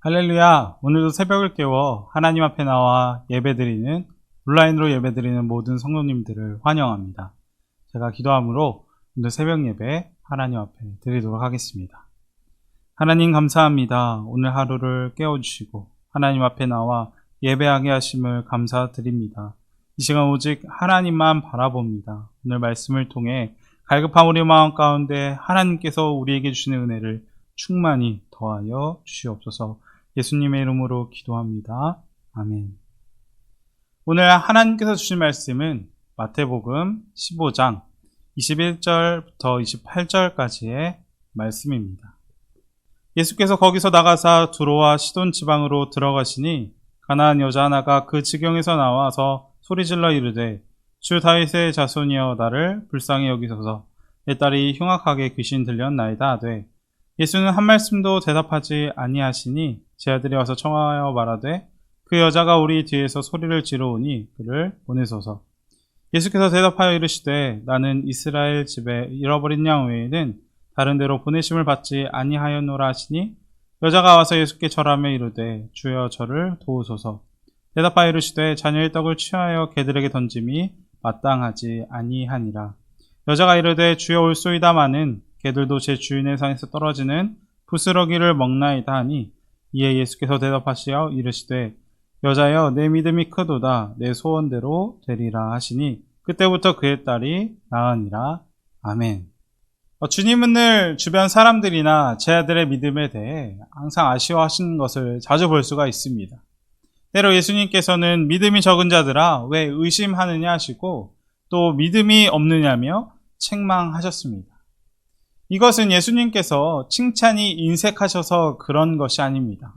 할렐루야! 오늘도 새벽을 깨워 하나님 앞에 나와 온라인으로 예배드리는 모든 성도님들을 환영합니다. 제가 기도함으로 오늘 새벽 예배 하나님 앞에 드리도록 하겠습니다. 하나님 감사합니다. 오늘 하루를 깨워주시고 하나님 앞에 나와 예배하게 하심을 감사드립니다. 이 시간 오직 하나님만 바라봅니다. 오늘 말씀을 통해 갈급한 우리 마음 가운데 하나님께서 우리에게 주시는 은혜를 충만히 더하여 주시옵소서. 예수님의 이름으로 기도합니다. 아멘. 오늘 하나님께서 주신 말씀은 마태복음 15장 21절부터 28절까지의 말씀입니다. 예수께서 거기서 나가사 두로와 시돈 지방으로 들어가시니 가나안 여자 하나가 그 지경에서 나와서 소리질러 이르되 주 다윗의 자손이여 나를 불쌍히 여기소서. 내 딸이 흉악하게 귀신 들렸나이다 하되 예수는 한 말씀도 대답하지 아니하시니 제 아들이 와서 청하여 말하되 그 여자가 우리 뒤에서 소리를 지르오니 그를 보내소서. 예수께서 대답하여 이르시되 나는 이스라엘 집에 잃어버린 양 외에는 다른 데로 보내심을 받지 아니하였노라 하시니 여자가 와서 예수께 절하며 이르되 주여 저를 도우소서. 대답하여 이르시되 자녀의 떡을 취하여 개들에게 던짐이 마땅하지 아니하니라. 여자가 이르되 주여 올소이다마는 개들도 제 주인의 상에서 떨어지는 부스러기를 먹나이다 하니 이에 예수께서 대답하시어 이르시되 여자여 내 믿음이 크도다 내 소원대로 되리라 하시니 그때부터 그의 딸이 나으니라. 아멘. 주님은 늘 주변 사람들이나 제 아들의 믿음에 대해 항상 아쉬워하시는 것을 자주 볼 수가 있습니다. 때로 예수님께서는 믿음이 적은 자들아 왜 의심하느냐 하시고 또 믿음이 없느냐며 책망하셨습니다. 이것은 예수님께서 칭찬이 인색하셔서 그런 것이 아닙니다.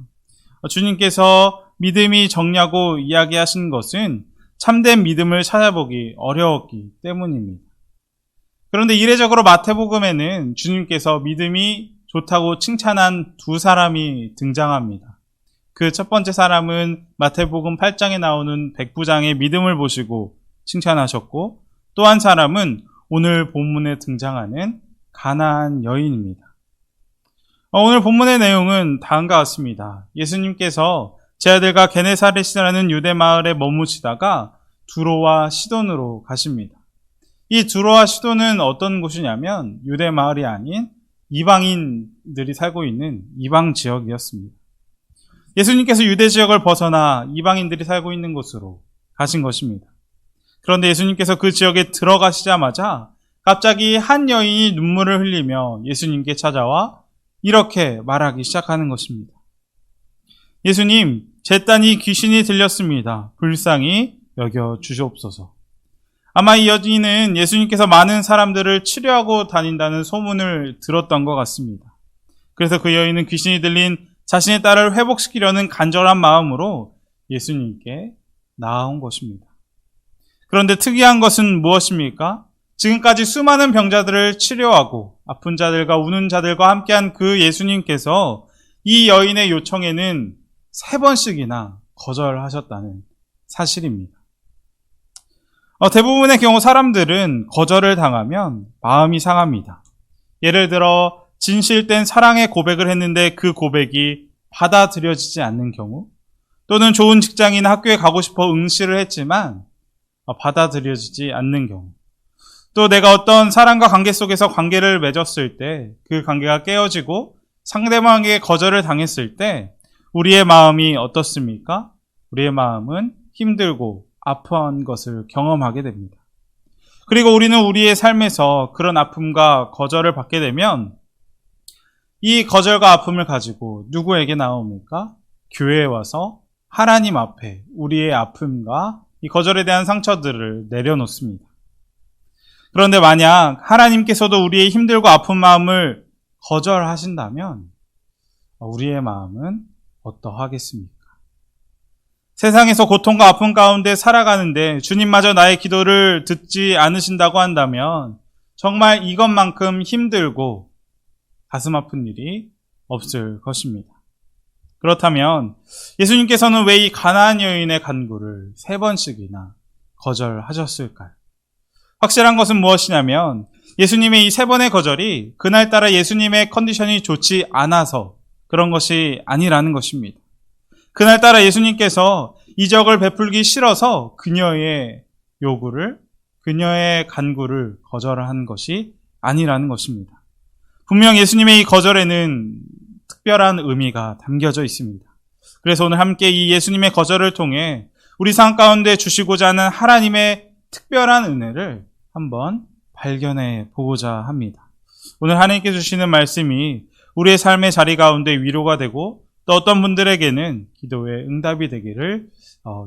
주님께서 믿음이 적냐고 이야기하신 것은 참된 믿음을 찾아보기 어려웠기 때문입니다. 그런데 이례적으로 마태복음에는 주님께서 믿음이 좋다고 칭찬한 두 사람이 등장합니다. 그 첫 번째 사람은 마태복음 8장에 나오는 백부장의 믿음을 보시고 칭찬하셨고 또 한 사람은 오늘 본문에 등장하는 가나안 여인입니다. 오늘 본문의 내용은 다음과 같습니다. 예수님께서 제 아들과 게네사렛이라는 유대 마을에 머무시다가 두로와 시돈으로 가십니다. 이 두로와 시돈은 어떤 곳이냐면 유대 마을이 아닌 이방인들이 살고 있는 이방 지역이었습니다. 예수님께서 유대 지역을 벗어나 이방인들이 살고 있는 곳으로 가신 것입니다. 그런데 예수님께서 그 지역에 들어가시자마자 갑자기 한 여인이 눈물을 흘리며 예수님께 찾아와 이렇게 말하기 시작하는 것입니다. 예수님, 제 딸이 귀신이 들렸습니다. 불쌍히 여겨 주시옵소서. 아마 이 여인은 예수님께서 많은 사람들을 치료하고 다닌다는 소문을 들었던 것 같습니다. 그래서 그 여인은 귀신이 들린 자신의 딸을 회복시키려는 간절한 마음으로 예수님께 나아온 것입니다. 그런데 특이한 것은 무엇입니까? 지금까지 수많은 병자들을 치료하고 아픈 자들과 우는 자들과 함께한 그 예수님께서 이 여인의 요청에는 3번씩이나 거절하셨다는 사실입니다. 대부분의 경우 사람들은 거절을 당하면 마음이 상합니다. 예를 들어 진실된 사랑의 고백을 했는데 그 고백이 받아들여지지 않는 경우, 또는 좋은 직장이나 학교에 가고 싶어 응시를 했지만 받아들여지지 않는 경우, 또 내가 어떤 사람과 관계 속에서 관계를 맺었을 때 그 관계가 깨어지고 상대방에게 거절을 당했을 때 우리의 마음이 어떻습니까? 우리의 마음은 힘들고 아파한 것을 경험하게 됩니다. 그리고 우리는 우리의 삶에서 그런 아픔과 거절을 받게 되면 이 거절과 아픔을 가지고 누구에게 나옵니까? 교회에 와서 하나님 앞에 우리의 아픔과 이 거절에 대한 상처들을 내려놓습니다. 그런데 만약 하나님께서도 우리의 힘들고 아픈 마음을 거절하신다면 우리의 마음은 어떠하겠습니까? 세상에서 고통과 아픔 가운데 살아가는데 주님마저 나의 기도를 듣지 않으신다고 한다면 정말 이것만큼 힘들고 가슴 아픈 일이 없을 것입니다. 그렇다면 예수님께서는 왜 이 가나안 여인의 간구를 3번씩이나 거절하셨을까요? 확실한 것은 무엇이냐면 예수님의 이 3번의 거절이 그날따라 예수님의 컨디션이 좋지 않아서 그런 것이 아니라는 것입니다. 그날따라 예수님께서 이적을 베풀기 싫어서 그녀의 요구를, 그녀의 간구를 거절한 것이 아니라는 것입니다. 분명 예수님의 이 거절에는 특별한 의미가 담겨져 있습니다. 그래서 오늘 함께 이 예수님의 거절을 통해 우리 삶 가운데 주시고자 하는 하나님의 특별한 은혜를 한번 발견해 보고자 합니다. 오늘 하나님께 주시는 말씀이 우리의 삶의 자리 가운데 위로가 되고 또 어떤 분들에게는 기도의 응답이 되기를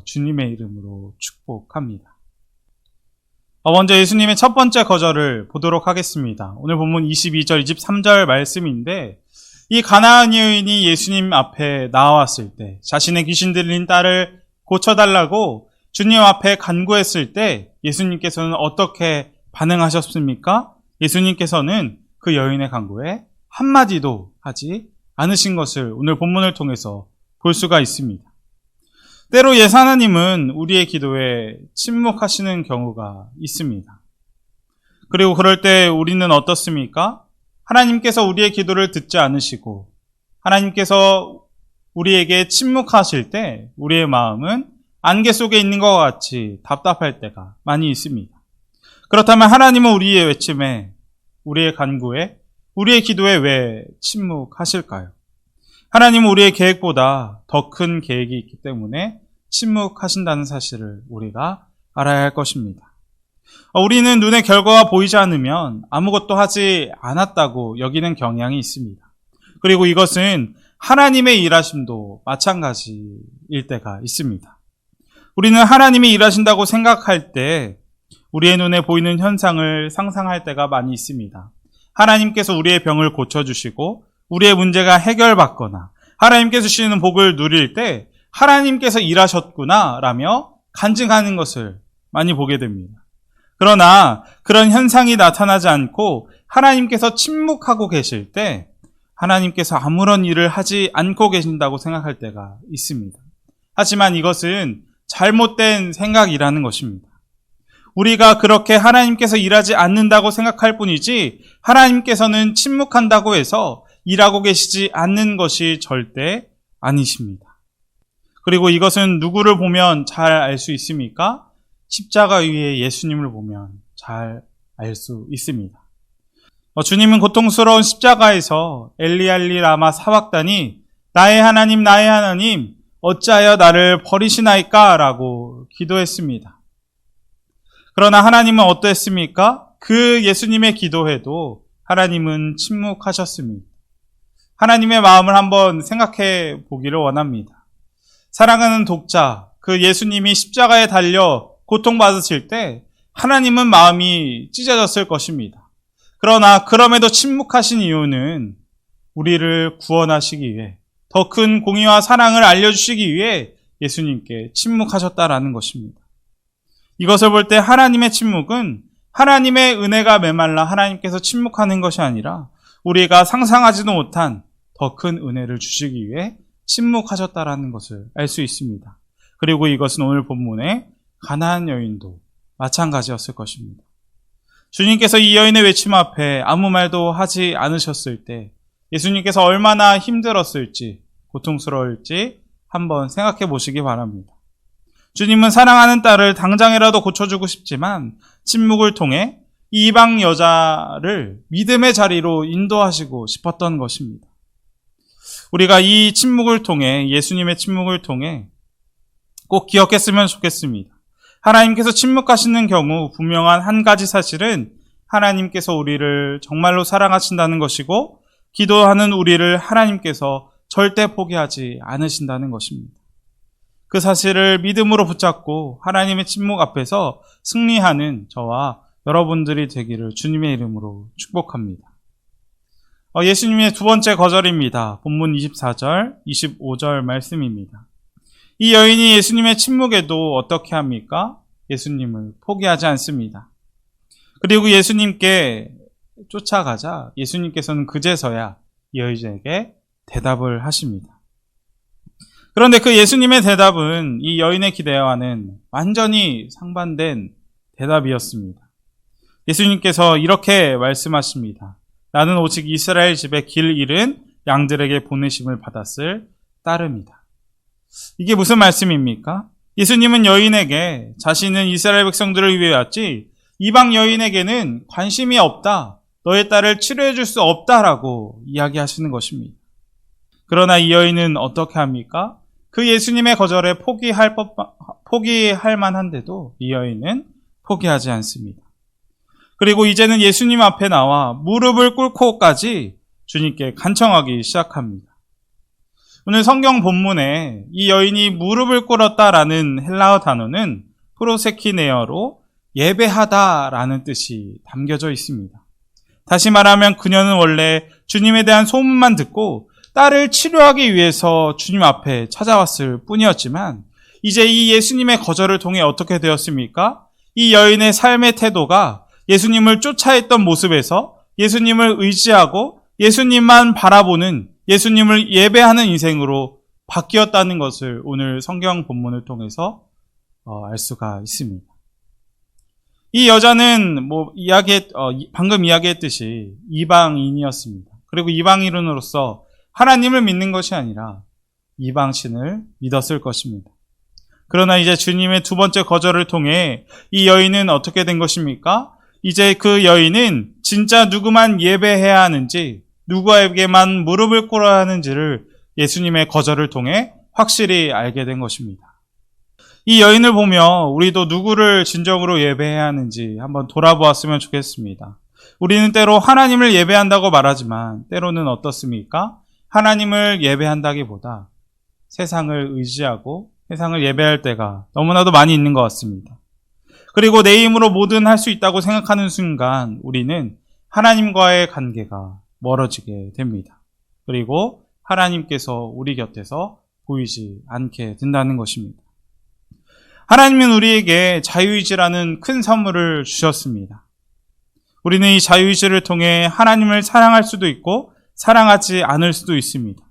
주님의 이름으로 축복합니다. 먼저 예수님의 첫 번째 거절을 보도록 하겠습니다. 오늘 본문 22절, 23절 말씀인데 이 가나안 여인이 예수님 앞에 나왔을 때 자신의 귀신 들린 딸을 고쳐달라고 주님 앞에 간구했을 때 예수님께서는 어떻게 반응하셨습니까? 예수님께서는 그 여인의 간구에 한마디도 하지 않으신 것을 오늘 본문을 통해서 볼 수가 있습니다. 때로 예수 하나님은 우리의 기도에 침묵하시는 경우가 있습니다. 그리고 그럴 때 우리는 어떻습니까? 하나님께서 우리의 기도를 듣지 않으시고 하나님께서 우리에게 침묵하실 때 우리의 마음은 안개 속에 있는 것 같이 답답할 때가 많이 있습니다. 그렇다면 하나님은 우리의 외침에, 우리의 간구에, 우리의 기도에 왜 침묵하실까요? 하나님은 우리의 계획보다 더 큰 계획이 있기 때문에 침묵하신다는 사실을 우리가 알아야 할 것입니다. 우리는 눈의 결과가 보이지 않으면 아무것도 하지 않았다고 여기는 경향이 있습니다. 그리고 이것은 하나님의 일하심도 마찬가지일 때가 있습니다. 우리는 하나님이 일하신다고 생각할 때 우리의 눈에 보이는 현상을 상상할 때가 많이 있습니다. 하나님께서 우리의 병을 고쳐주시고 우리의 문제가 해결받거나 하나님께서 주시는 복을 누릴 때 하나님께서 일하셨구나 라며 간증하는 것을 많이 보게 됩니다. 그러나 그런 현상이 나타나지 않고 하나님께서 침묵하고 계실 때 하나님께서 아무런 일을 하지 않고 계신다고 생각할 때가 있습니다. 하지만 이것은 잘못된 생각이라는 것입니다. 우리가 그렇게 하나님께서 일하지 않는다고 생각할 뿐이지 하나님께서는 침묵한다고 해서 일하고 계시지 않는 것이 절대 아니십니다. 그리고 이것은 누구를 보면 잘 알 수 있습니까? 십자가 위에 예수님을 보면 잘 알 수 있습니다. 주님은 고통스러운 십자가에서 엘리 라마 사박다니 나의 하나님 어찌하여 나를 버리시나이까 라고 기도했습니다. 그러나 하나님은 어떠했습니까? 그 예수님의 기도에도 하나님은 침묵하셨습니다. 하나님의 마음을 한번 생각해 보기를 원합니다. 사랑하는 독자, 그 예수님이 십자가에 달려 고통받으실 때 하나님은 마음이 찢어졌을 것입니다. 그러나 그럼에도 침묵하신 이유는 우리를 구원하시기 위해 더 큰 공의와 사랑을 알려주시기 위해 예수님께 침묵하셨다라는 것입니다. 이것을 볼 때 하나님의 침묵은 하나님의 은혜가 메말라 하나님께서 침묵하는 것이 아니라 우리가 상상하지도 못한 더 큰 은혜를 주시기 위해 침묵하셨다라는 것을 알 수 있습니다. 그리고 이것은 오늘 본문의 가나안 여인도 마찬가지였을 것입니다. 주님께서 이 여인의 외침 앞에 아무 말도 하지 않으셨을 때 예수님께서 얼마나 힘들었을지 고통스러울지 한번 생각해 보시기 바랍니다. 주님은 사랑하는 딸을 당장이라도 고쳐주고 싶지만 침묵을 통해 이 이방 여자를 믿음의 자리로 인도하시고 싶었던 것입니다. 우리가 이 침묵을 통해, 예수님의 침묵을 통해 꼭 기억했으면 좋겠습니다. 하나님께서 침묵하시는 경우 분명한 한 가지 사실은 하나님께서 우리를 정말로 사랑하신다는 것이고 기도하는 우리를 하나님께서 절대 포기하지 않으신다는 것입니다. 그 사실을 믿음으로 붙잡고 하나님의 침묵 앞에서 승리하는 저와 여러분들이 되기를 주님의 이름으로 축복합니다. 예수님의 두 번째 거절입니다. 본문 24절, 25절 말씀입니다. 이 여인이 예수님의 침묵에도 어떻게 합니까? 예수님을 포기하지 않습니다. 그리고 예수님께 쫓아가자 예수님께서는 그제서야 이 여인에게 대답을 하십니다. 그런데 그 예수님의 대답은 이 여인의 기대와는 완전히 상반된 대답이었습니다. 예수님께서 이렇게 말씀하십니다. 나는 오직 이스라엘 집에 길 잃은 양들에게 보내심을 받았을 따름이다. 이게 무슨 말씀입니까? 예수님은 여인에게 자신은 이스라엘 백성들을 위해 왔지 이방 여인에게는 관심이 없다. 너의 딸을 치료해 줄 수 없다라고 이야기하시는 것입니다. 그러나 이 여인은 어떻게 합니까? 그 예수님의 거절에 포기할 만한데도 이 여인은 포기하지 않습니다. 그리고 이제는 예수님 앞에 나와 무릎을 꿇고까지 주님께 간청하기 시작합니다. 오늘 성경 본문에 이 여인이 무릎을 꿇었다라는 헬라어 단어는 프로세키네어로 예배하다라는 뜻이 담겨져 있습니다. 다시 말하면 그녀는 원래 주님에 대한 소문만 듣고 딸을 치료하기 위해서 주님 앞에 찾아왔을 뿐이었지만 이제 이 예수님의 거절을 통해 어떻게 되었습니까? 이 여인의 삶의 태도가 예수님을 쫓아했던 모습에서 예수님을 의지하고 예수님만 바라보는 예수님을 예배하는 인생으로 바뀌었다는 것을 오늘 성경 본문을 통해서 알 수가 있습니다. 이 여자는 방금 이야기했듯이 이방인이었습니다. 그리고 이방인으로서 하나님을 믿는 것이 아니라 이방신을 믿었을 것입니다. 그러나 이제 주님의 두 번째 거절을 통해 이 여인은 어떻게 된 것입니까? 이제 그 여인은 진짜 누구만 예배해야 하는지, 누구에게만 무릎을 꿇어야 하는지를 예수님의 거절을 통해 확실히 알게 된 것입니다. 이 여인을 보며 우리도 누구를 진정으로 예배해야 하는지 한번 돌아보았으면 좋겠습니다. 우리는 때로 하나님을 예배한다고 말하지만 때로는 어떻습니까? 하나님을 예배한다기보다 세상을 의지하고 세상을 예배할 때가 너무나도 많이 있는 것 같습니다. 그리고 내 힘으로 뭐든 할 수 있다고 생각하는 순간 우리는 하나님과의 관계가 멀어지게 됩니다. 그리고 하나님께서 우리 곁에서 보이지 않게 된다는 것입니다. 하나님은 우리에게 자유의지라는 큰 선물을 주셨습니다. 우리는 이 자유의지를 통해 하나님을 사랑할 수도 있고 사랑하지 않을 수도 있습니다.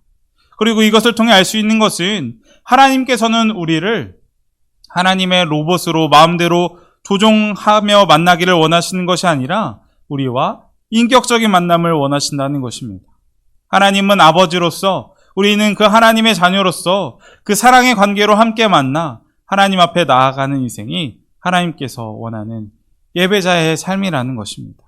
그리고 이것을 통해 알 수 있는 것은 하나님께서는 우리를 하나님의 로봇으로 마음대로 조종하며 만나기를 원하시는 것이 아니라 우리와 인격적인 만남을 원하신다는 것입니다. 하나님은 아버지로서 우리는 그 하나님의 자녀로서 그 사랑의 관계로 함께 만나 하나님 앞에 나아가는 인생이 하나님께서 원하는 예배자의 삶이라는 것입니다.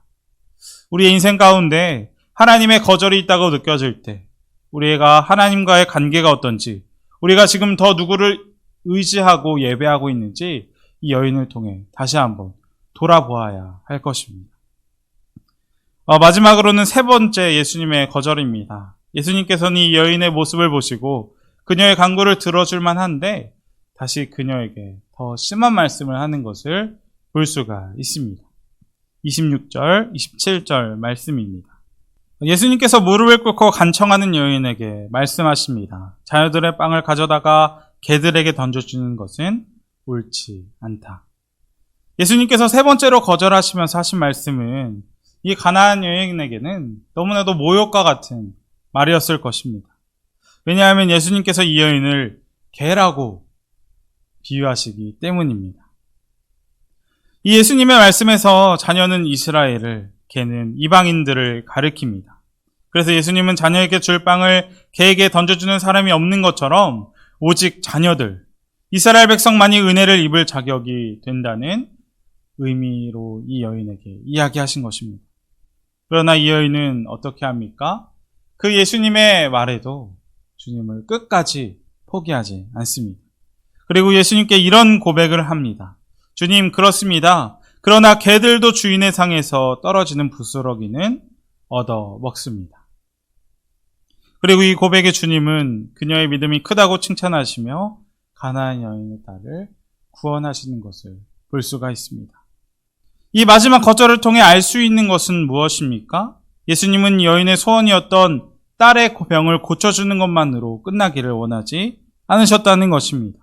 우리의 인생 가운데 하나님의 거절이 있다고 느껴질 때 우리가 하나님과의 관계가 어떤지, 우리가 지금 더 누구를 의지하고 예배하고 있는지 이 여인을 통해 다시 한번 돌아보아야 할 것입니다. 마지막으로는 세 번째 예수님의 거절입니다. 예수님께서는 이 여인의 모습을 보시고 그녀의 간구를 들어줄 만한데 다시 그녀에게 더 심한 말씀을 하는 것을 볼 수가 있습니다. 26절, 27절 말씀입니다. 예수님께서 무릎을 꿇고 간청하는 여인에게 말씀하십니다. 자녀들의 빵을 가져다가 개들에게 던져주는 것은 옳지 않다. 예수님께서 세 번째로 거절하시면서 하신 말씀은 이 가나안 여인에게는 너무나도 모욕과 같은 말이었을 것입니다. 왜냐하면 예수님께서 이 여인을 개라고 비유하시기 때문입니다. 이 예수님의 말씀에서 자녀는 이스라엘을, 개는 이방인들을 가리킵니다. 그래서 예수님은 자녀에게 줄 빵을 개에게 던져주는 사람이 없는 것처럼 오직 자녀들, 이스라엘 백성만이 은혜를 입을 자격이 된다는 의미로 이 여인에게 이야기하신 것입니다. 그러나 이 여인은 어떻게 합니까? 그 예수님의 말에도 주님을 끝까지 포기하지 않습니다. 그리고 예수님께 이런 고백을 합니다. 주님, 그렇습니다. 그러나 개들도 주인의 상에서 떨어지는 부스러기는 얻어 먹습니다. 그리고 이 고백의 주님은 그녀의 믿음이 크다고 칭찬하시며 가나안 여인의 딸을 구원하시는 것을 볼 수가 있습니다. 이 마지막 거절을 통해 알 수 있는 것은 무엇입니까? 예수님은 여인의 소원이었던 딸의 병을 고쳐주는 것만으로 끝나기를 원하지 않으셨다는 것입니다.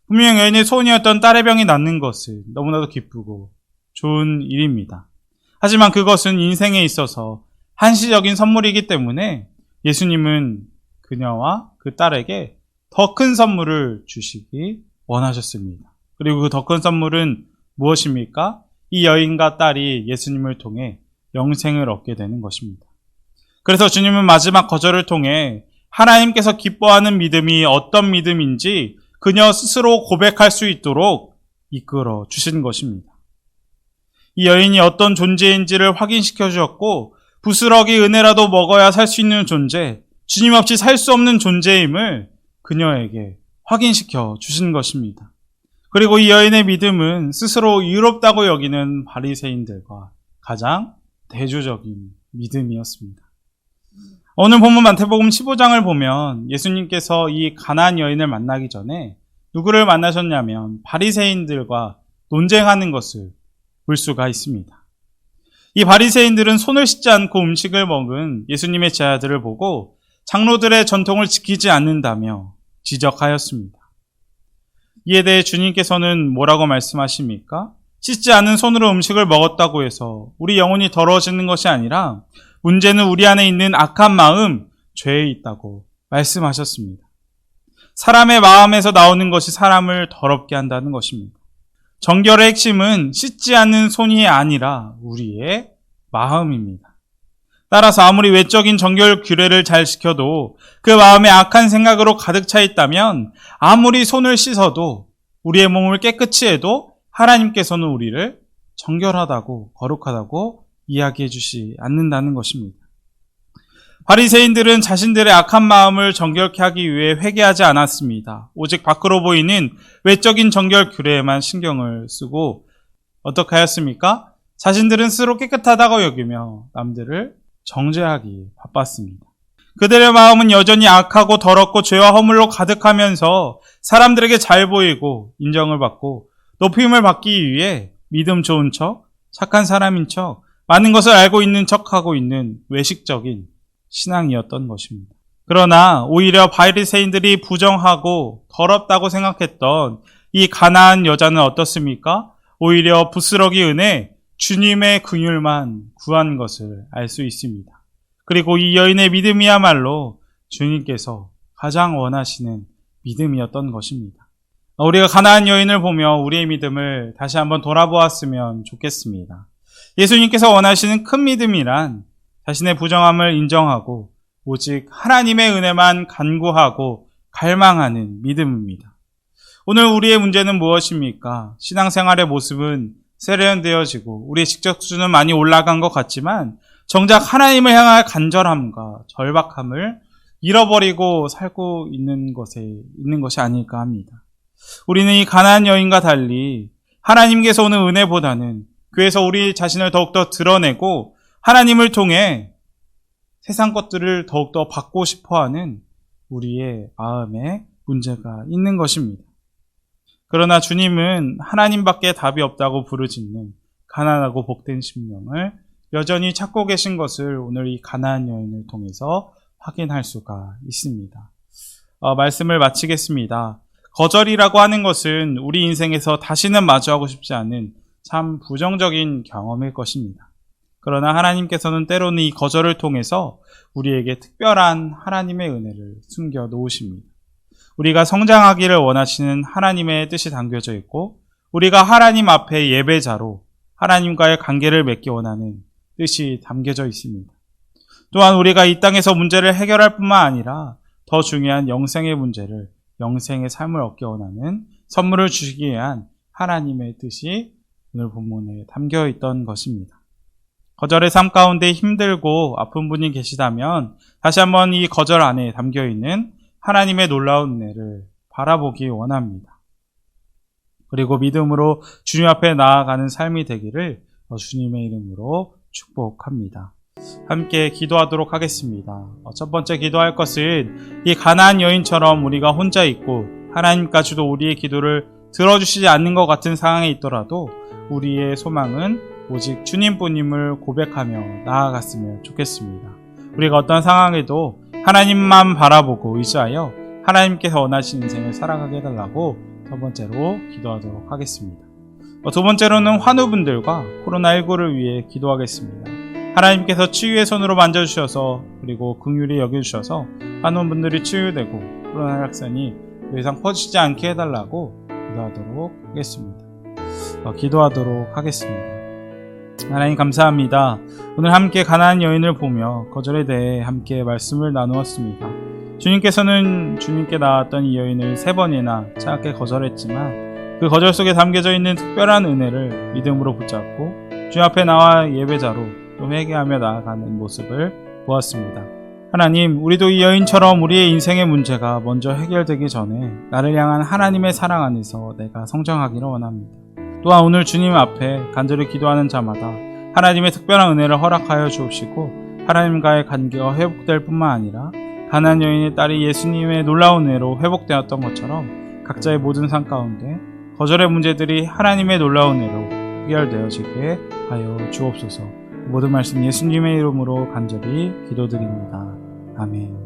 분명 여인의 소원이었던 딸의 병이 낫는 것은 너무나도 기쁘고 좋은 일입니다. 하지만 그것은 인생에 있어서 한시적인 선물이기 때문에 예수님은 그녀와 그 딸에게 더 큰 선물을 주시기 원하셨습니다. 그리고 그 더 큰 선물은 무엇입니까? 이 여인과 딸이 예수님을 통해 영생을 얻게 되는 것입니다. 그래서 주님은 마지막 거절을 통해 하나님께서 기뻐하는 믿음이 어떤 믿음인지 그녀 스스로 고백할 수 있도록 이끌어 주신 것입니다. 이 여인이 어떤 존재인지를 확인시켜 주었고, 부스러기 은혜라도 먹어야 살 수 있는 존재, 주님 없이 살 수 없는 존재임을 그녀에게 확인시켜 주신 것입니다. 그리고 이 여인의 믿음은 스스로 의롭다고 여기는 바리새인들과 가장 대조적인 믿음이었습니다. 오늘 본문 마태복음 15장을 보면 예수님께서 이 가나안 여인을 만나기 전에 누구를 만나셨냐면 바리새인들과 논쟁하는 것을 볼 수가 있습니다. 이 바리새인들은 손을 씻지 않고 음식을 먹은 예수님의 제자들을 보고 장로들의 전통을 지키지 않는다며 지적하였습니다. 이에 대해 주님께서는 뭐라고 말씀하십니까? 씻지 않은 손으로 음식을 먹었다고 해서 우리 영혼이 더러워지는 것이 아니라 문제는 우리 안에 있는 악한 마음, 죄에 있다고 말씀하셨습니다. 사람의 마음에서 나오는 것이 사람을 더럽게 한다는 것입니다. 정결의 핵심은 씻지 않는 손이 아니라 우리의 마음입니다. 따라서 아무리 외적인 정결 규례를 잘 지켜도 그 마음에 악한 생각으로 가득 차 있다면 아무리 손을 씻어도 우리의 몸을 깨끗이 해도 하나님께서는 우리를 정결하다고 거룩하다고 이야기해 주시 않는다는 것입니다. 바리새인들은 자신들의 악한 마음을 정결케 하기 위해 회개하지 않았습니다. 오직 밖으로 보이는 외적인 정결 규례에만 신경을 쓰고 어떻게 하였습니까? 자신들은 스스로 깨끗하다고 여기며 남들을 정죄하기 바빴습니다. 그들의 마음은 여전히 악하고 더럽고 죄와 허물로 가득하면서 사람들에게 잘 보이고 인정을 받고 높임을 받기 위해 믿음 좋은 척, 착한 사람인 척, 많은 것을 알고 있는 척하고 있는 외식적인 신앙이었던 것입니다. 그러나 오히려 바리새인들이 부정하고 더럽다고 생각했던 이 가나안 여자는 어떻습니까? 오히려 부스러기 은혜, 주님의 긍휼만 구한 것을 알 수 있습니다. 그리고 이 여인의 믿음이야말로 주님께서 가장 원하시는 믿음이었던 것입니다. 우리가 가나안 여인을 보며 우리의 믿음을 다시 한번 돌아보았으면 좋겠습니다. 예수님께서 원하시는 큰 믿음이란 자신의 부정함을 인정하고 오직 하나님의 은혜만 간구하고 갈망하는 믿음입니다. 오늘 우리의 문제는 무엇입니까? 신앙생활의 모습은 세련되어지고 우리의 직접 수준은 많이 올라간 것 같지만 정작 하나님을 향할 간절함과 절박함을 잃어버리고 살고 있는 것이 아닐까 합니다. 우리는 이 가나안 여인과 달리 하나님께서 오는 은혜보다는 교회에서 우리 자신을 더욱더 드러내고 하나님을 통해 세상 것들을 더욱더 받고 싶어하는 우리의 마음에 문제가 있는 것입니다. 그러나 주님은 하나님밖에 답이 없다고 부르짖는 가난하고 복된 심령을 여전히 찾고 계신 것을 오늘 이 가나안 여인을 통해서 확인할 수가 있습니다. 말씀을 마치겠습니다. 거절이라고 하는 것은 우리 인생에서 다시는 마주하고 싶지 않은 참 부정적인 경험일 것입니다. 그러나 하나님께서는 때로는 이 거절을 통해서 우리에게 특별한 하나님의 은혜를 숨겨 놓으십니다. 우리가 성장하기를 원하시는 하나님의 뜻이 담겨져 있고 우리가 하나님 앞에 예배자로 하나님과의 관계를 맺기 원하는 뜻이 담겨져 있습니다. 또한 우리가 이 땅에서 문제를 해결할 뿐만 아니라 더 중요한 영생의 문제를, 영생의 삶을 얻기 원하는 선물을 주시기 위한 하나님의 뜻이 오늘 본문에 담겨 있던 것입니다. 거절의 삶 가운데 힘들고 아픈 분이 계시다면 다시 한번 이 거절 안에 담겨 있는 하나님의 놀라운 은혜를 바라보기 원합니다. 그리고 믿음으로 주님 앞에 나아가는 삶이 되기를 주님의 이름으로 축복합니다. 함께 기도하도록 하겠습니다. 첫 번째 기도할 것은 이 가나안 여인처럼 우리가 혼자 있고 하나님까지도 우리의 기도를 들어주시지 않는 것 같은 상황에 있더라도 우리의 소망은 오직 주님뿐임을 고백하며 나아갔으면 좋겠습니다. 우리가 어떤 상황에도 하나님만 바라보고 의지하여 하나님께서 원하시는 인생을 살아가게 해달라고 첫 번째로 기도하도록 하겠습니다. 두 번째로는 환우분들과 코로나19를 위해 기도하겠습니다. 하나님께서 치유의 손으로 만져주셔서 그리고 긍휼히 여겨주셔서 환우분들이 치유되고 코로나 확산이 더 이상 퍼지지 않게 해달라고 기도하도록 하겠습니다. 기도하도록 하겠습니다. 하나님 감사합니다. 오늘 함께 가나안 여인을 보며 거절에 대해 함께 말씀을 나누었습니다. 주님께서는 주님께 나왔던 이 여인을 3번이나 차갑게 거절했지만 그 거절 속에 담겨져 있는 특별한 은혜를 믿음으로 붙잡고 주님 앞에 나와 예배자로 또 회개하며 나아가는 모습을 보았습니다. 하나님, 우리도 이 여인처럼 우리의 인생의 문제가 먼저 해결되기 전에 나를 향한 하나님의 사랑 안에서 내가 성장하기를 원합니다. 또한 오늘 주님 앞에 간절히 기도하는 자마다 하나님의 특별한 은혜를 허락하여 주옵시고 하나님과의 관계가 회복될 뿐만 아니라 가나안 여인의 딸이 예수님의 놀라운 은혜로 회복되었던 것처럼 각자의 모든 삶 가운데 거절의 문제들이 하나님의 놀라운 은혜로 해결되어지게 하여 주옵소서. 모든 말씀 예수님의 이름으로 간절히 기도드립니다. 아멘.